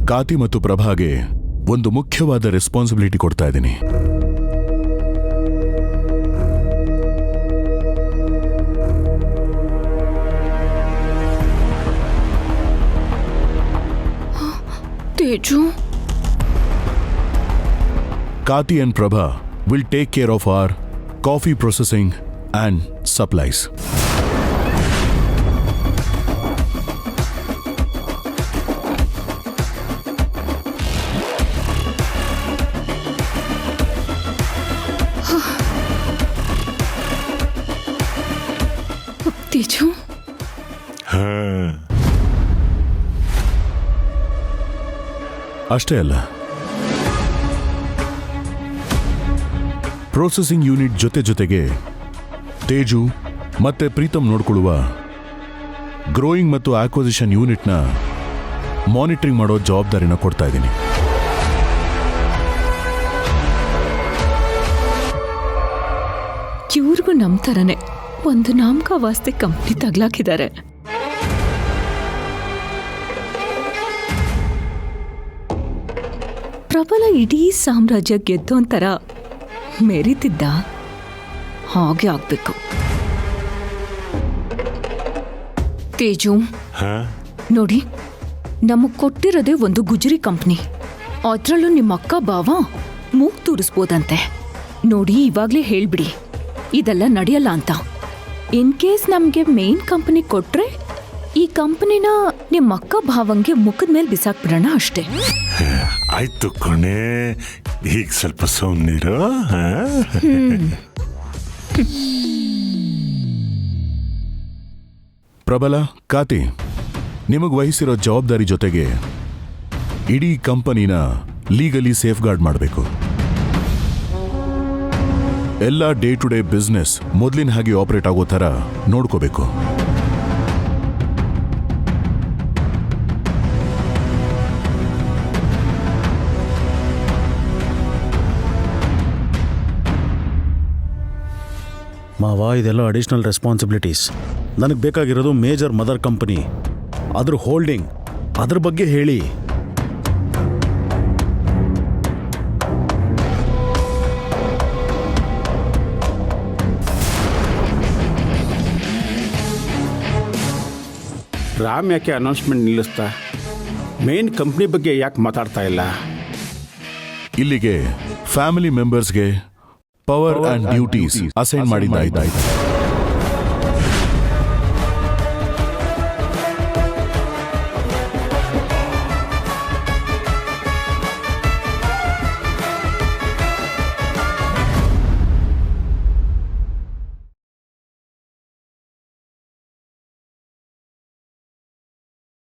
ಕಾತಿ ಮತ್ತು ಪ್ರಭಾಗೆ ಒಂದು ಮುಖ್ಯವಾದ ರೆಸ್ಪಾನ್ಸಿಬಿಲಿಟಿ ಕೊಡ್ತಾ ಇದ್ದೀನಿ. Teju, Kati and Prabha will take care of our coffee processing and supplies. Teju, ಅಷ್ಟೇ ಅಲ್ಲ, ಪ್ರೊಸೆಸಿಂಗ್ ಯೂನಿಟ್ ಜೊತೆಗೆ ತೇಜು ಮತ್ತೆ ಪ್ರೀತಮ್ ನೋಡ್ಕೊಳ್ಳುವ ಗ್ರೋಯಿಂಗ್ ಮತ್ತು ಆಕ್ವಿಸಿಷನ್ ಯೂನಿಟ್ನ ಮಾನಿಟರಿಂಗ್ ಮಾಡೋ ಜವಾಬ್ದಾರಿನ ಕೊಡ್ತಾ ಇದ್ದೀನಿ. ಇವ್ರಿಗೂ ನಮ್ಮ ಥರನೇ ಒಂದು ನಾಮಕಾವಾಸ್ತೆ ಕಂಪ್ನಿ ತಗ್ಲಾಕಿದ್ದಾರೆ. ಪ್ರಬಲ ಇಡೀ ಸಾಮ್ರಾಜ್ಯ ಗೆದ್ದೋ ಒಂಥರ ಮೆರೀತಿದ್ದ, ಹಾಗೆ ಆಗ್ಬೇಕು. ತೇಜು ನೋಡಿ, ನಮಗ್ ಕೊಟ್ಟಿರೋದೇ ಒಂದು ಗುಜರಿ ಕಂಪ್ನಿ. ಅದ್ರಲ್ಲೂ ನಿಮ್ಮ ಅಕ್ಕ ಬಾವ ಮೂಗ್ ತೂರಿಸ್ಬೋದಂತೆ. ನೋಡಿ, ಇವಾಗ್ಲೇ ಹೇಳ್ಬಿಡಿ ಇದೆಲ್ಲ ನಡೆಯಲ್ಲ ಅಂತ. ಇನ್ ಕೇಸ್ ನಮ್ಗೆ ಮೇನ್ ಕಂಪನಿ ಕೊಟ್ರೆ ಈ ಕಂಪನಿನ ನಿಮ್ಮ ಅಕ್ಕ ಭಾವಂಗೆ ಮುಖದ ಮೇಲೆ ಬಿಸಾಕ್ಬಿಡೋಣ ಅಷ್ಟೇ. ಆಯ್ತು ಕೊನೆ, ಈಗ ಸ್ವಲ್ಪ ಸುಮ್ಮನಿರು. ಪ್ರಬಲ, ಕಾತಿ, ನಿಮಗೆ ವಹಿಸಿರೋ ಜವಾಬ್ದಾರಿ ಜೊತೆಗೆ ಇಡೀ ಕಂಪನಿನ ಲೀಗಲಿ ಸೇಫ್ ಗಾರ್ಡ್ ಮಾಡಬೇಕು. ಎಲ್ಲ ಡೇ ಟು ಡೇ ಬಿಸ್ನೆಸ್ ಮೊದಲಿನ ಹಾಗೆ ಆಪರೇಟ್ ಆಗೋ ಥರ ನೋಡ್ಕೋಬೇಕು. ಮಾವ, ಇದೆಲ್ಲ ಅಡಿಷ್ನಲ್ ರೆಸ್ಪಾನ್ಸಿಬಿಲಿಟೀಸ್. ನನಗೆ ಬೇಕಾಗಿರೋದು ಮೇಜರ್ ಮದರ್ ಕಂಪನಿ, ಅದ್ರ ಹೋಲ್ಡಿಂಗ್, ಅದ್ರ ಬಗ್ಗೆ ಹೇಳಿ. ರಾಮ್ ಯಾಕೆ ಅನೌನ್ಸ್ಮೆಂಟ್ ನಿಲ್ಲಿಸ್ತಾ? ಮೇನ್ ಕಂಪ್ನಿ ಬಗ್ಗೆ ಯಾಕೆ ಮಾತಾಡ್ತಾ ಇಲ್ಲ? ಇಲ್ಲಿಗೆ ಫ್ಯಾಮಿಲಿ ಮೆಂಬರ್ಸ್ಗೆ ಪವರ್ ಅಂಡ್ ಡ್ಯೂಟೀಸ್ ಅಸೈನ್ ಮಾಡಿದ್ದಾಯ್ತು.